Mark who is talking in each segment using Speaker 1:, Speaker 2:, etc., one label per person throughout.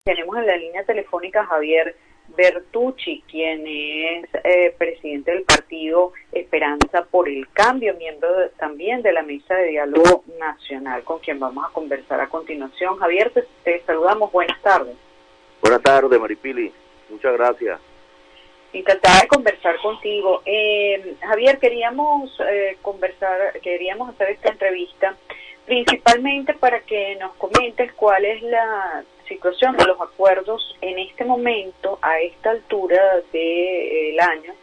Speaker 1: Tenemos en la línea telefónica a Javier Bertucci, quien es presidente del partido Esperanza por el Cambio, miembro también de la Mesa de Diálogo Nacional, con quien vamos a conversar a continuación. Javier, te saludamos, buenas tardes.
Speaker 2: Buenas tardes, Maripili, muchas gracias.
Speaker 1: Encantada de conversar contigo. Javier, queríamos hacer esta entrevista principalmente para que nos comentes cuál es la situación de los acuerdos en este momento, a esta altura del año,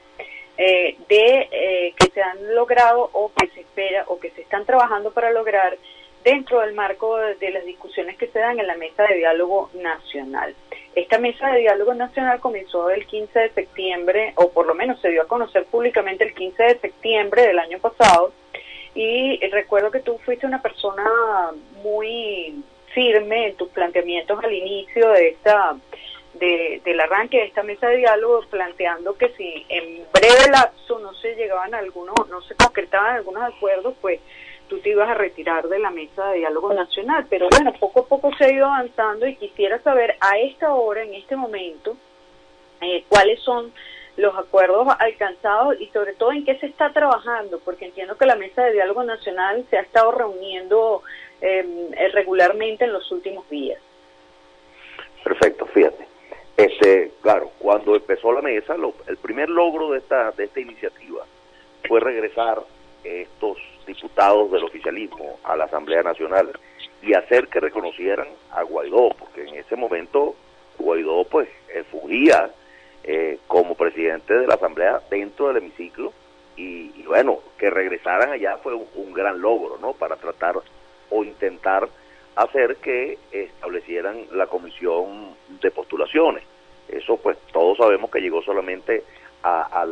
Speaker 1: que se han logrado o que se espera o que se están trabajando para lograr dentro del marco de las discusiones que se dan en la Mesa de Diálogo Nacional. Esta Mesa de Diálogo Nacional comenzó el 15 de septiembre, o por lo menos se dio a conocer públicamente el 15 de septiembre del año pasado, y recuerdo que tú fuiste una persona muy firme en tus planteamientos al inicio de del arranque de esta mesa de diálogo, planteando que si en breve lapso no se concretaban algunos acuerdos, pues tú te ibas a retirar de la Mesa de Diálogo Nacional. Pero bueno, poco a poco se ha ido avanzando y quisiera saber a esta hora, en este momento, cuáles son los acuerdos alcanzados y sobre todo en qué se está trabajando, porque entiendo que la Mesa de Diálogo Nacional se ha estado reuniendo regularmente en los últimos días.
Speaker 2: Perfecto, fíjate. Claro, cuando empezó la mesa, el primer logro de esta iniciativa fue regresar estos diputados del oficialismo a la Asamblea Nacional y hacer que reconocieran a Guaidó, porque en ese momento Guaidó pues fugía como presidente de la Asamblea dentro del hemiciclo y bueno, que regresaran allá fue un gran logro, ¿no? Para tratar o intentar hacer que establecieran la comisión de postulaciones. Eso pues todos sabemos que llegó solamente a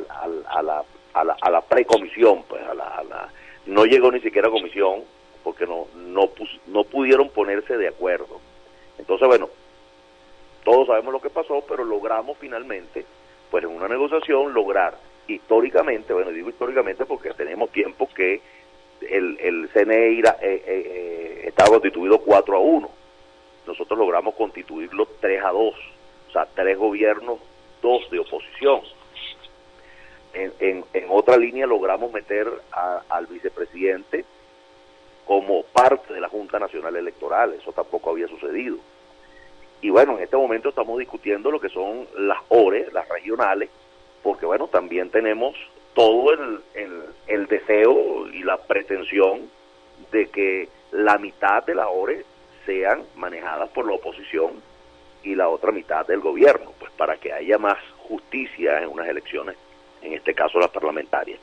Speaker 2: la precomisión, pues no llegó ni siquiera a comisión porque no pudieron ponerse de acuerdo. Entonces bueno, todos sabemos lo que pasó, pero logramos finalmente, pues en una negociación, lograr históricamente, bueno, digo históricamente porque tenemos tiempo que el CNE estaba constituido 4-1. Nosotros logramos constituirlo 3-2, o sea, 3 gobiernos, 2 de oposición. En otra línea logramos meter al vicepresidente como parte de la Junta Nacional Electoral, eso tampoco había sucedido. Y bueno, en este momento estamos discutiendo lo que son las ORE, las regionales, porque bueno, también tenemos todo el deseo y la pretensión de que la mitad de las ORE sean manejadas por la oposición y la otra mitad del gobierno, pues para que haya más justicia en unas elecciones, en este caso las parlamentarias.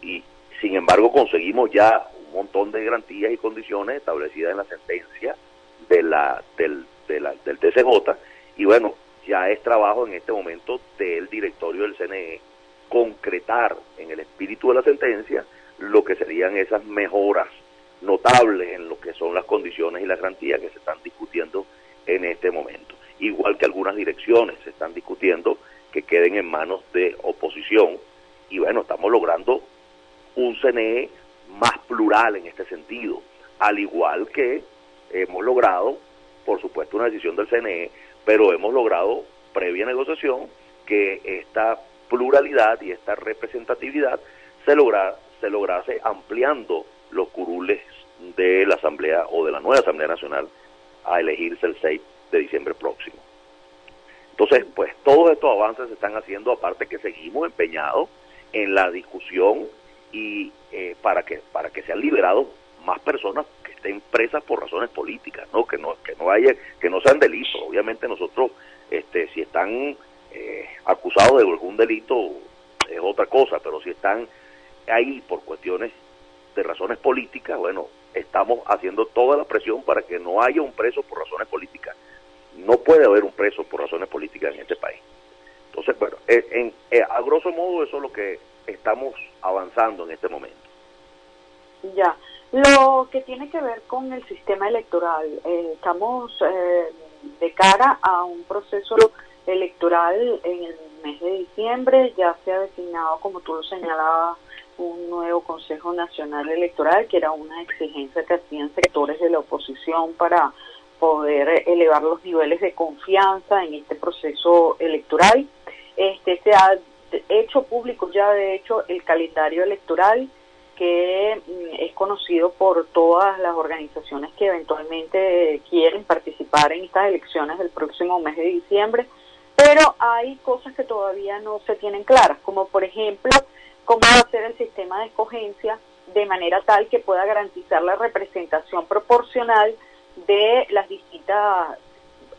Speaker 2: Y sin embargo conseguimos ya un montón de garantías y condiciones establecidas en la sentencia del TCJ, y bueno, ya es trabajo en este momento del directorio del CNE concretar en el espíritu de la sentencia lo que serían esas mejoras notables en lo que son las condiciones y las garantías que se están discutiendo en este momento. Igual que algunas direcciones se están discutiendo que queden en manos de oposición, y bueno, estamos logrando un CNE más plural en este sentido, al igual que hemos logrado, por supuesto, una decisión del CNE, pero hemos logrado, previa negociación, que esta pluralidad y esta representatividad se lograse ampliando los curules de la Asamblea o de la nueva Asamblea Nacional a elegirse el 6 de diciembre próximo. Entonces, pues todos estos avances se están haciendo, aparte que seguimos empeñados en la discusión y para que sean liberados más personas que estén presas por razones políticas, ¿no? Que no sean delitos. Obviamente nosotros, si están acusados de algún delito es otra cosa, pero si están ahí por cuestiones de razones políticas, bueno, estamos haciendo toda la presión para que no haya un preso por razones políticas. No puede haber un preso por razones políticas en este país. Entonces, bueno, a grosso modo eso es lo que estamos avanzando en este momento.
Speaker 1: Ya, lo que tiene que ver con el sistema electoral, estamos de cara a un proceso electoral en el mes de diciembre, ya se ha designado, como tú lo señalabas, un nuevo Consejo Nacional Electoral, que era una exigencia que hacían sectores de la oposición para poder elevar los niveles de confianza en este proceso electoral. Se ha hecho público ya, de hecho, el calendario electoral, que es conocido por todas las organizaciones que eventualmente quieren participar en estas elecciones del próximo mes de diciembre, pero hay cosas que todavía no se tienen claras, como por ejemplo, cómo va a ser el sistema de escogencia de manera tal que pueda garantizar la representación proporcional de las distintas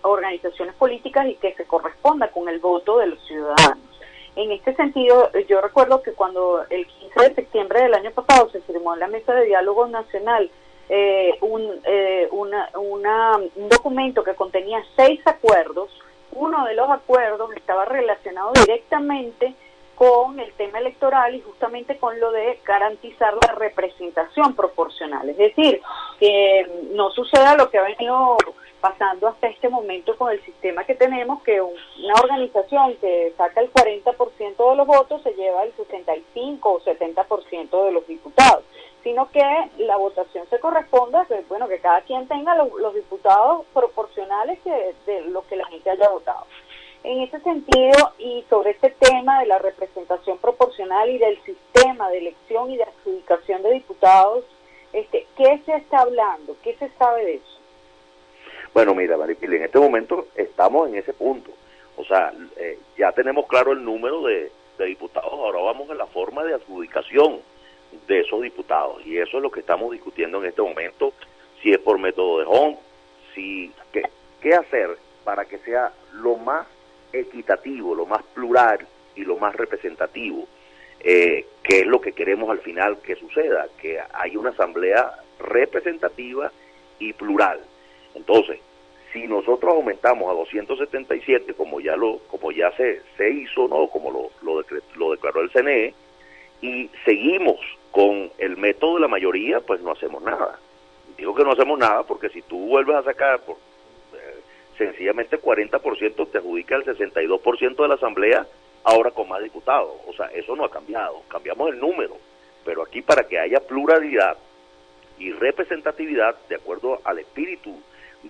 Speaker 1: organizaciones políticas y que se corresponda con el voto de los ciudadanos. En este sentido, yo recuerdo que cuando el 15 de septiembre del año pasado se firmó en la Mesa de Diálogo Nacional un documento que contenía 6 acuerdos. Uno de los acuerdos estaba relacionado directamente con el tema electoral y justamente con lo de garantizar la representación proporcional. Es decir, que no suceda lo que ha venido pasando hasta este momento con el sistema que tenemos, que una organización que saca el 40% de los votos se lleva el 65 o 70% de los diputados, sino que la votación se corresponda, que cada quien tenga los diputados proporcionales de lo que la gente haya votado. En ese sentido, y sobre este tema de la representación proporcional y del sistema de elección y de adjudicación de diputados, ¿qué se está hablando? ¿Qué se sabe de eso?
Speaker 2: Bueno, mira, Maripili, en este momento estamos en ese punto. O sea, ya tenemos claro el número de diputados, ahora vamos en la forma de adjudicación de esos diputados. Y eso es lo que estamos discutiendo en este momento, si es por método de Home, qué hacer para que sea lo más equitativo, lo más plural y lo más representativo, que es lo que queremos al final que suceda, que haya una asamblea representativa y plural. Entonces, si nosotros aumentamos a 277, como ya se hizo, ¿no? Como lo declaró el CNE, y seguimos con el método de la mayoría, pues no hacemos nada. Digo que no hacemos nada porque si tú vuelves a sacar sencillamente 40%, te adjudica el 62% de la asamblea, ahora con más diputados. O sea, eso no ha cambiado, cambiamos el número, pero aquí para que haya pluralidad y representatividad, de acuerdo al espíritu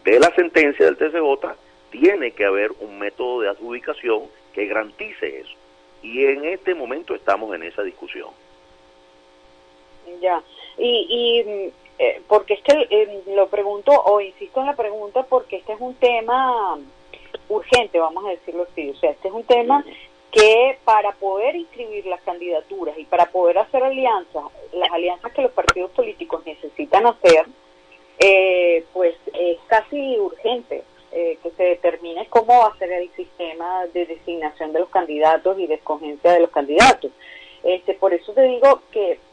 Speaker 2: de la sentencia del TCJ, tiene que haber un método de adjudicación que garantice eso. Y en este momento estamos en esa discusión.
Speaker 1: Ya, porque es que lo pregunto, o insisto en la pregunta, porque este es un tema urgente, vamos a decirlo así. O sea, este es un tema que para poder inscribir las candidaturas y para poder hacer alianzas, las alianzas que los partidos políticos necesitan hacer, pues es casi urgente que se determine cómo va a ser el sistema de designación de los candidatos y de escogencia de los candidatos. Por eso te digo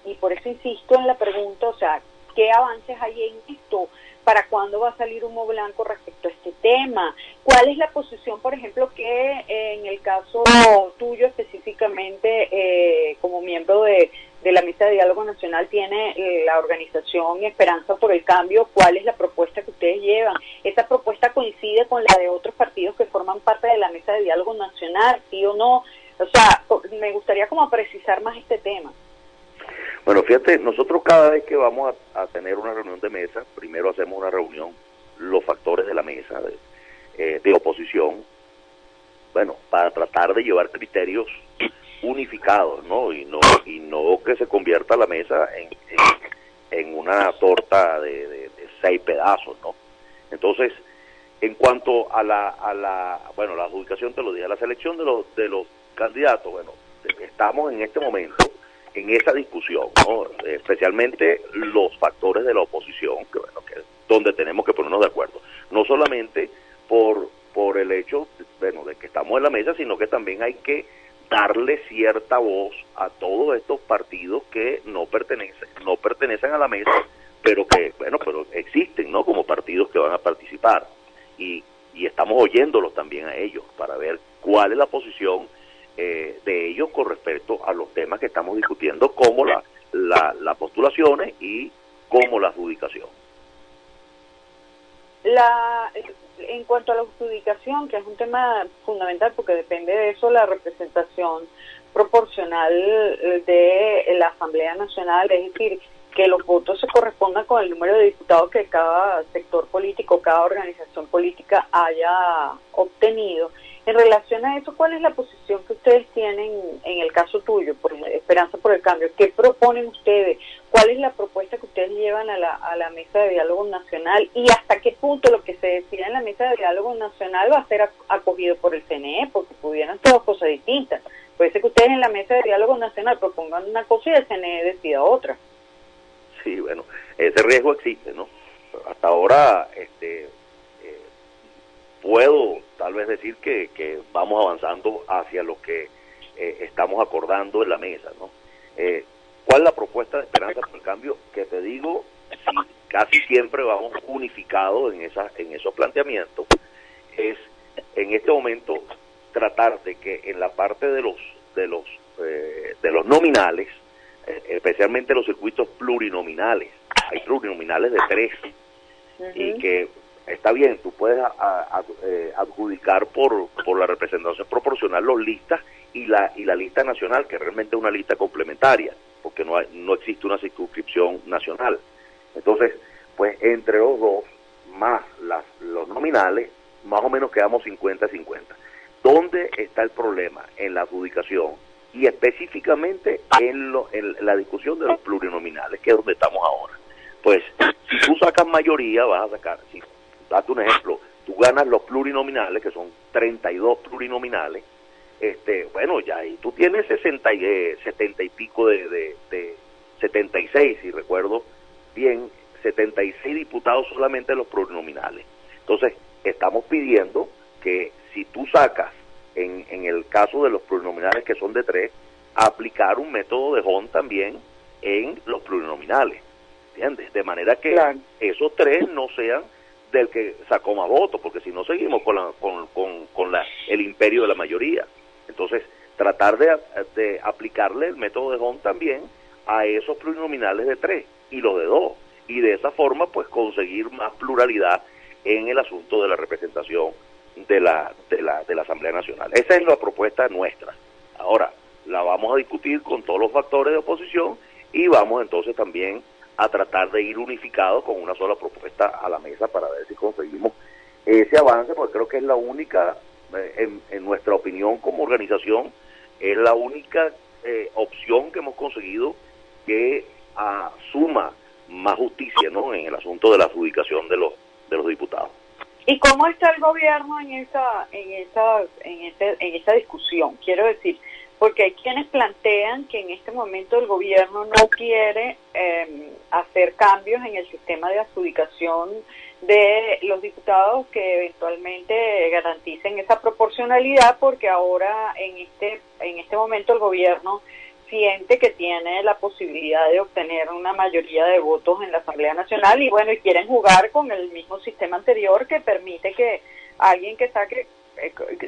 Speaker 1: y por eso insisto en la pregunta, o sea, ¿qué avances hay en esto? ¿Para cuándo va a salir humo blanco respecto a este tema? ¿Cuál es la posición, por ejemplo, que en el caso tuyo específicamente, como miembro de la Mesa de Diálogo Nacional, tiene la organización Esperanza por el Cambio? ¿Cuál es la propuesta que ustedes llevan? ¿Esa propuesta coincide con la de otros partidos que forman parte de la Mesa de Diálogo Nacional, sí o no? O sea, me gustaría como precisar más este tema.
Speaker 2: Bueno, fíjate, nosotros cada vez que vamos a tener una reunión de mesa, primero hacemos una reunión, los factores de la mesa de oposición, bueno, para tratar de llevar criterios unificados, ¿no? Y no que se convierta la mesa en una torta de 6 pedazos, ¿no? Entonces, en cuanto a la adjudicación, te lo dije, a la selección de los candidatos, bueno, estamos en este momento en esa discusión, ¿no? Especialmente los factores de la oposición, que es donde tenemos que ponernos de acuerdo, no solamente por el hecho, de que estamos en la mesa, sino que también hay que darle cierta voz a todos estos partidos que no pertenecen a la mesa, pero existen, ¿no? Como partidos que van a participar, y estamos oyéndolos también a ellos para ver cuál es la posición de ellos con respecto a los temas que estamos discutiendo, como las postulaciones y como la adjudicación.
Speaker 1: En cuanto a la adjudicación, que es un tema fundamental porque depende de eso la representación proporcional de la Asamblea Nacional, es decir, que los votos se correspondan con el número de diputados que cada sector político, cada organización política haya obtenido. En relación a eso, ¿cuál es la posición que ustedes tienen en el caso tuyo, por Esperanza por el Cambio? ¿Qué proponen ustedes? ¿Cuál es la propuesta que ustedes llevan a la mesa de diálogo nacional? ¿Y hasta qué punto lo que se decida en la mesa de diálogo nacional va a ser acogido por el CNE? Porque pudieran ser dos cosas distintas. Puede ser que ustedes en la mesa de diálogo nacional propongan una cosa y el CNE decida otra.
Speaker 2: Sí, bueno, ese riesgo existe, ¿no? Hasta ahora, puedo tal vez decir que vamos avanzando hacia lo que estamos acordando en la mesa, ¿no? ¿Cuál es la propuesta de Esperanza por el Cambio? Que te digo, sí, casi siempre vamos unificados en esos planteamientos, es en este momento tratar de que en la parte de los nominales, especialmente los circuitos plurinominales, hay plurinominales de 3, y que está bien, tú puedes adjudicar por la representación proporcional los listas y la lista nacional, que realmente es una lista complementaria, porque no existe una circunscripción nacional. Entonces, pues entre los dos, más los nominales, más o menos quedamos 50-50. ¿Dónde está el problema? En la adjudicación y específicamente en la discusión de los plurinominales, que es donde estamos ahora. Pues, si tú sacas mayoría, vas a sacar, date un ejemplo, tú ganas los plurinominales, que son 32 plurinominales, bueno, ya ahí tú tienes 70 y pico de 76, si recuerdo bien, 76 diputados solamente de los plurinominales. Entonces, estamos pidiendo que si tú sacas, en el caso de los plurinominales que son de 3, aplicar un método de Hond también en los plurinominales, ¿entiendes? De manera que esos 3 no sean del que sacó más votos, porque si no seguimos con el imperio de la mayoría. Entonces, tratar de aplicarle el método de Hond también a esos plurinominales de 3 y los de 2, y de esa forma pues conseguir más pluralidad en el asunto de la representación de la Asamblea Nacional. Esa es la propuesta nuestra. Ahora, la vamos a discutir con todos los factores de oposición y vamos entonces también a tratar de ir unificados con una sola propuesta a la mesa para ver si conseguimos ese avance, porque creo que es la única, en nuestra opinión como organización, es la única opción que hemos conseguido que suma más justicia, ¿no?, en el asunto de la adjudicación de los diputados.
Speaker 1: ¿Y cómo está el gobierno en esa discusión? Quiero decir, porque hay quienes plantean que en este momento el gobierno no quiere hacer cambios en el sistema de adjudicación de los diputados que eventualmente garanticen esa proporcionalidad, porque ahora en este momento el gobierno siente que tiene la posibilidad de obtener una mayoría de votos en la Asamblea Nacional y bueno, y quieren jugar con el mismo sistema anterior que permite que alguien que saque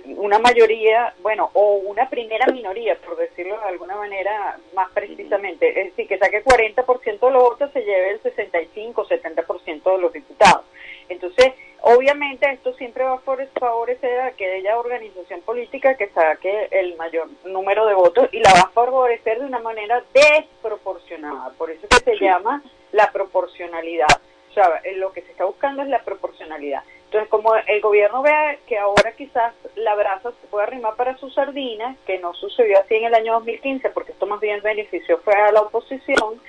Speaker 1: una mayoría, bueno, o una primera minoría, por decirlo de alguna manera más precisamente, es decir, que saque 40% de los votos, se lleve el 65-70% de los diputados. Entonces, obviamente esto siempre va a favorecer a aquella organización política que saque el mayor número de votos y la va a favorecer de una manera desproporcionada. Por eso es que se llama la proporcionalidad. O sea, lo que se está buscando es la proporcionalidad. Entonces, como el gobierno ve que ahora quizás la brasa se puede arrimar para sus sardinas, que no sucedió así en el año 2015, porque esto más bien benefició fue a la oposición,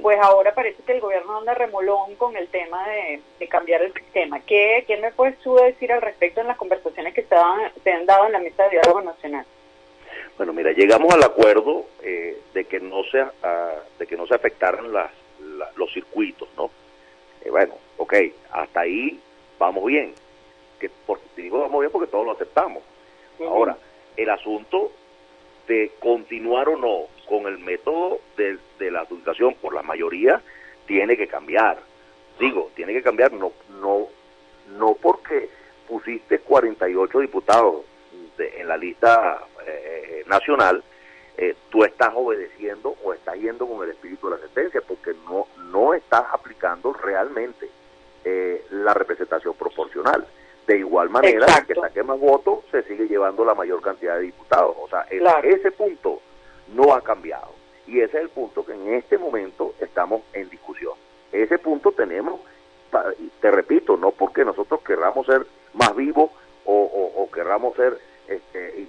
Speaker 1: pues ahora parece que el gobierno anda remolón con el tema de cambiar el sistema. ¿Qué me puedes tú decir al respecto en las conversaciones que se han dado en la mesa de diálogo nacional?
Speaker 2: Bueno, mira, llegamos al acuerdo de que no se afectaran los circuitos, ¿no? Bueno, ok, hasta ahí vamos bien. Digo vamos bien porque todos lo aceptamos. Ahora, el asunto de continuar o no con el método de la adjudicación por la mayoría tiene que cambiar. Digo, tiene que cambiar no porque pusiste 48 diputados en la lista nacional, tú estás obedeciendo o estás yendo con el espíritu de la sentencia, porque no estás aplicando realmente la representación proporcional. De igual manera, el que saque más votos se sigue llevando la mayor cantidad de diputados. O sea, ese punto no ha cambiado. Y ese es el punto que en este momento estamos en discusión. Ese punto tenemos, te repito, no porque nosotros querramos ser más vivos o querramos ser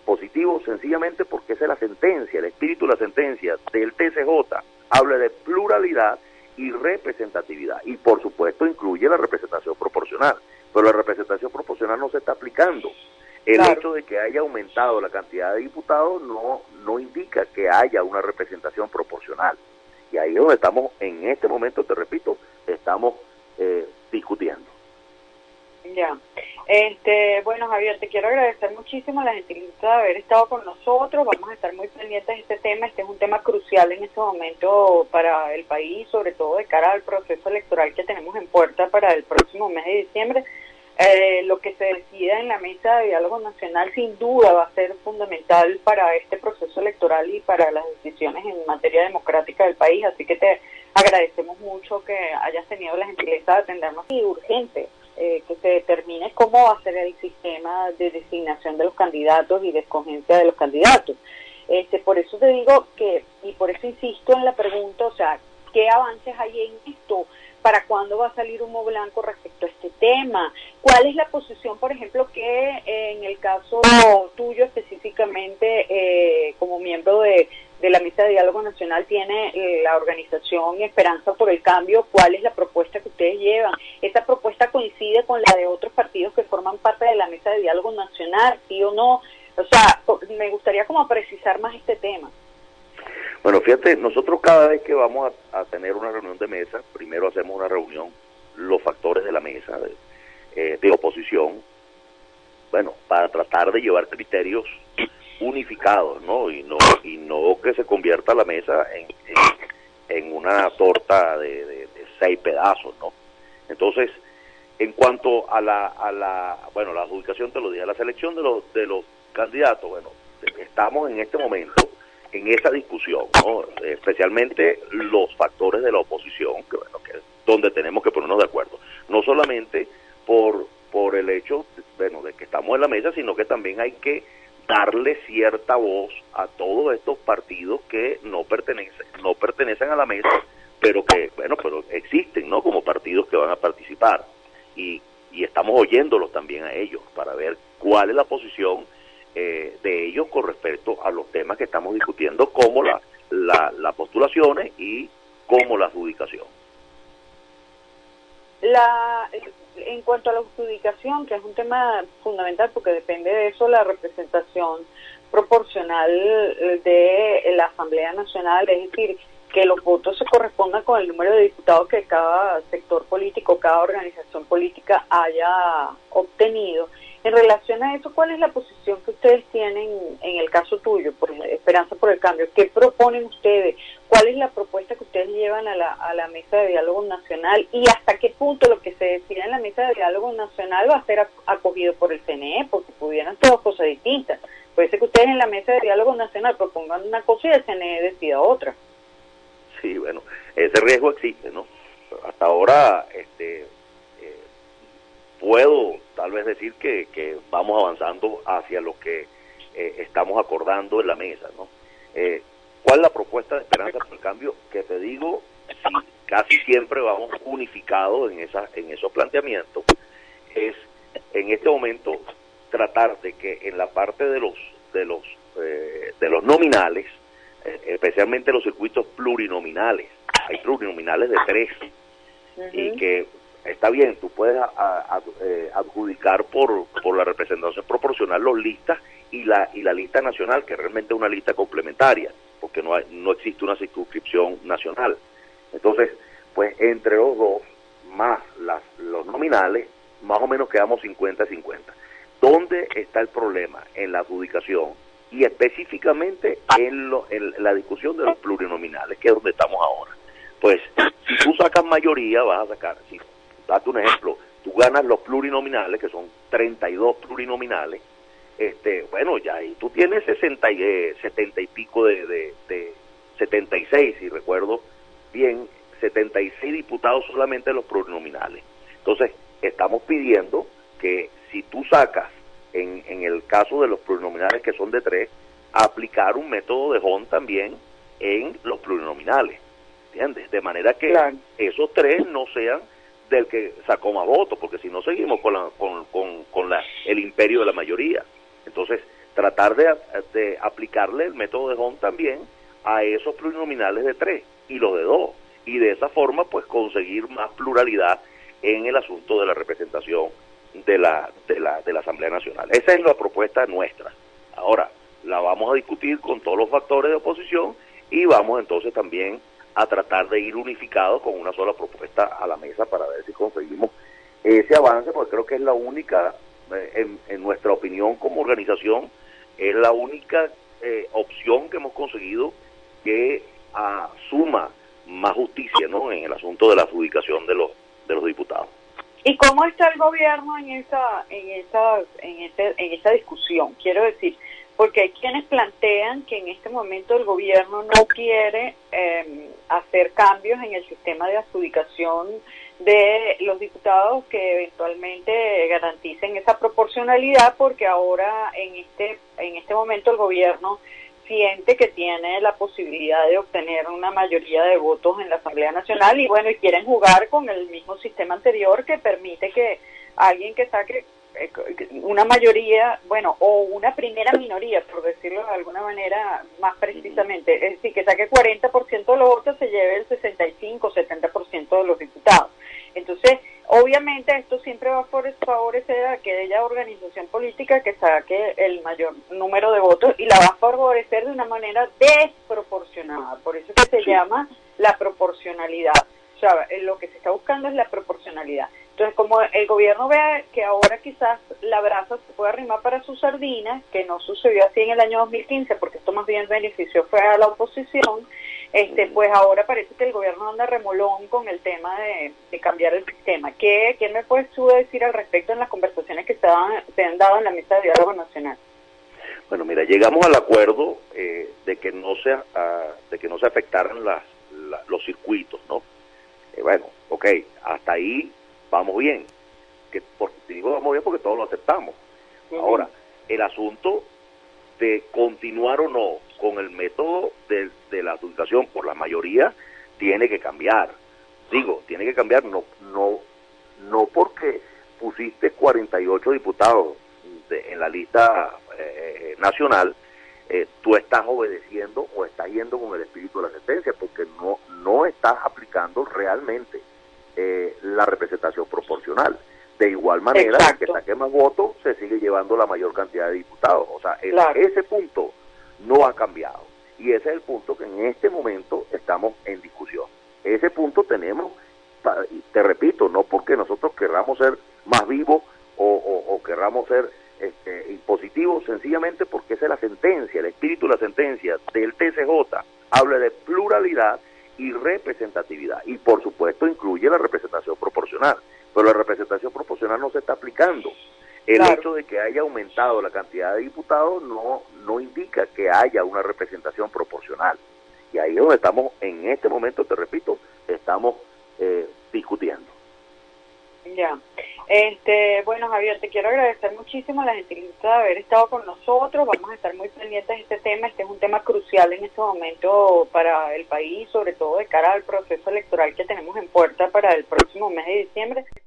Speaker 2: positivos, sencillamente porque esa es la sentencia, el espíritu de la sentencia del TCJ, habla de pluralidad y representatividad, y por supuesto incluye la representación proporcional, pero la representación proporcional no se está aplicando. El hecho de que haya aumentado la cantidad de diputados no indica que haya una representación proporcional, y ahí es donde estamos en este momento, te repito, estamos discutiendo.
Speaker 1: Ya. Bueno, Javier, te quiero agradecer muchísimo la gentileza de haber estado con nosotros. Vamos a estar muy pendientes de este tema. Este es un tema crucial en este momento para el país, sobre todo de cara al proceso electoral que tenemos en puerta para el próximo mes de diciembre. Lo que se decida en la mesa de diálogo nacional sin duda va a ser fundamental para este proceso electoral y para las decisiones en materia democrática del país. Así que te agradecemos mucho que hayas tenido la gentileza de atendernos. Y urgente que se determine cómo va a ser el sistema de designación de los candidatos y de escogencia de los candidatos. Por eso te digo y por eso insisto en la pregunta, o sea, ¿qué avances hay en esto? ¿Para cuándo va a salir humo blanco respecto a este tema? ¿Cuál es la posición, por ejemplo, que en el caso tuyo específicamente, como miembro de la Mesa de Diálogo Nacional, tiene la organización Esperanza por el Cambio? ¿Cuál es la propuesta que ustedes llevan? ¿Esta propuesta coincide con la de otros partidos que forman parte de la Mesa de Diálogo Nacional, sí o no? O sea, me gustaría como precisar más este tema.
Speaker 2: Bueno, fíjate, nosotros cada vez que vamos a tener una reunión de mesa, primero hacemos una reunión, los factores de la mesa de oposición, bueno, para tratar de llevar criterios unificados, ¿no? Y no que se convierta la mesa en una torta de 6 pedazos, ¿no? Entonces, en cuanto a la adjudicación, te lo dije, a la selección de los candidatos, bueno, estamos en este momento en esa discusión, ¿no? Especialmente los factores de la oposición, que es donde tenemos que ponernos de acuerdo, no solamente por el hecho, de que estamos en la mesa, sino que también hay que darle cierta voz a todos estos partidos que no pertenecen a la mesa, pero existen, ¿no? Como partidos que van a participar, y estamos oyéndolos también a ellos para ver cuál es la posición de ellos con respecto a los temas que estamos discutiendo, como las postulaciones y como la adjudicación.
Speaker 1: En cuanto a la adjudicación, que es un tema fundamental porque depende de eso la representación proporcional de la Asamblea Nacional, es decir, que los votos se correspondan con el número de diputados que cada sector político, cada organización política haya obtenido. En relación a eso, ¿cuál es la posición que ustedes tienen en el caso tuyo, por Esperanza por el Cambio? ¿Qué proponen ustedes? ¿Cuál es la propuesta que ustedes llevan a la Mesa de Diálogo Nacional? ¿Y hasta qué punto lo que se decida en la Mesa de Diálogo Nacional va a ser acogido por el CNE? Porque pudieran ser dos cosas distintas. Puede ser que ustedes en la Mesa de Diálogo Nacional propongan una cosa y el CNE decida otra.
Speaker 2: Sí, bueno, ese riesgo existe, ¿no? Hasta ahora, puedo tal vez decir que vamos avanzando hacia lo que estamos acordando en la mesa, ¿no? ¿Cuál es la propuesta de Esperanza por el Cambio? Que te digo, sí, casi siempre vamos unificados en esos planteamientos. Es en este momento tratar de que en la parte de los nominales, especialmente los circuitos plurinominales, hay plurinominales de 3, y que está bien, tú puedes adjudicar por la representación proporcional los listas y la lista nacional, que realmente es una lista complementaria, porque no existe una circunscripción nacional. Entonces, pues entre los dos, más los nominales, más o menos quedamos 50-50. ¿Dónde está el problema? En la adjudicación, y específicamente en la discusión de los plurinominales, que es donde estamos ahora. Pues, si tú sacas mayoría, vas a sacar, date un ejemplo, tú ganas los plurinominales, que son 32 plurinominales, bueno, ya ahí tú tienes 70 y pico de 76, si recuerdo bien, 76 diputados solamente de los plurinominales. Entonces, estamos pidiendo que si tú sacas, en el caso de los plurinominales que son de 3, aplicar un método de Hond también en los plurinominales, ¿entiendes? De manera que
Speaker 1: Claro.
Speaker 2: esos tres no sean del que sacó más votos, porque si no seguimos con el imperio de la mayoría. Entonces, tratar de aplicarle el método de Hond también a esos plurinominales de 3 y los de 2, y de esa forma pues conseguir más pluralidad en el asunto de la representación de la Asamblea Nacional. Esa es la propuesta nuestra. Ahora, la vamos a discutir con todos los factores de oposición y vamos entonces también a tratar de ir unificados con una sola propuesta a la mesa para ver si conseguimos ese avance, porque creo que es la única, en nuestra opinión como organización, es la única opción que hemos conseguido que suma más justicia, ¿no?, en el asunto de la adjudicación de los diputados.
Speaker 1: ¿Y cómo está el gobierno en esa discusión? Quiero decir, porque hay quienes plantean que en este momento el gobierno no quiere hacer cambios en el sistema de adjudicación de los diputados que eventualmente garanticen esa proporcionalidad, porque ahora en este momento el gobierno siente que tiene la posibilidad de obtener una mayoría de votos en la Asamblea Nacional y bueno, y quieren jugar con el mismo sistema anterior que permite que alguien que saque una mayoría, bueno, o una primera minoría, por decirlo de alguna manera más precisamente, es decir, que saque 40% de los votos, se lleve el 65-70% de los diputados. Entonces, obviamente esto siempre va a favorecer a aquella organización política que saque el mayor número de votos y la va a favorecer de una manera desproporcionada. Por eso es que se llama la proporcionalidad. O sea, lo que se está buscando es la proporcionalidad. Entonces, como el gobierno ve que ahora quizás la brasa se puede arrimar para sus sardinas, que no sucedió así en el año 2015, porque esto más bien benefició fue a la oposición, pues ahora parece que el gobierno anda remolón con el tema de cambiar el sistema. ¿Qué me puedes tú decir al respecto en las conversaciones que se han dado en la mesa de diálogo nacional?
Speaker 2: Bueno, mira, llegamos al acuerdo de que no se afectaran los circuitos, ¿no? Bueno, ok, hasta ahí vamos bien. Digo vamos bien porque todos lo aceptamos. Ahora, el asunto de continuar o no con el método de la adjudicación por la mayoría tiene que cambiar. Digo, tiene que cambiar no porque pusiste 48 diputados en la lista nacional, tú estás obedeciendo o estás yendo con el espíritu de la sentencia, porque no estás aplicando realmente la representación proporcional. De igual manera, el que saque más votos se sigue llevando la mayor cantidad de diputados. O sea, ese punto no ha cambiado. Y ese es el punto que en este momento estamos en discusión. Ese punto tenemos, te repito, no porque nosotros querramos ser más vivos o querramos ser impositivos, sencillamente porque esa es la sentencia, el espíritu de la sentencia del TCJ, habla de pluralidad y representatividad. Y por supuesto incluye la representación proporcional. Pero la representación proporcional no se está aplicando. El hecho de que haya aumentado la cantidad de diputados no indica que haya una representación proporcional. Y ahí es donde estamos, en este momento, te repito, estamos discutiendo.
Speaker 1: Ya. Bueno, Javier, te quiero agradecer muchísimo la gentileza de haber estado con nosotros. Vamos a estar muy pendientes de este tema. Este es un tema crucial en este momento para el país, sobre todo de cara al proceso electoral que tenemos en puerta para el próximo mes de diciembre.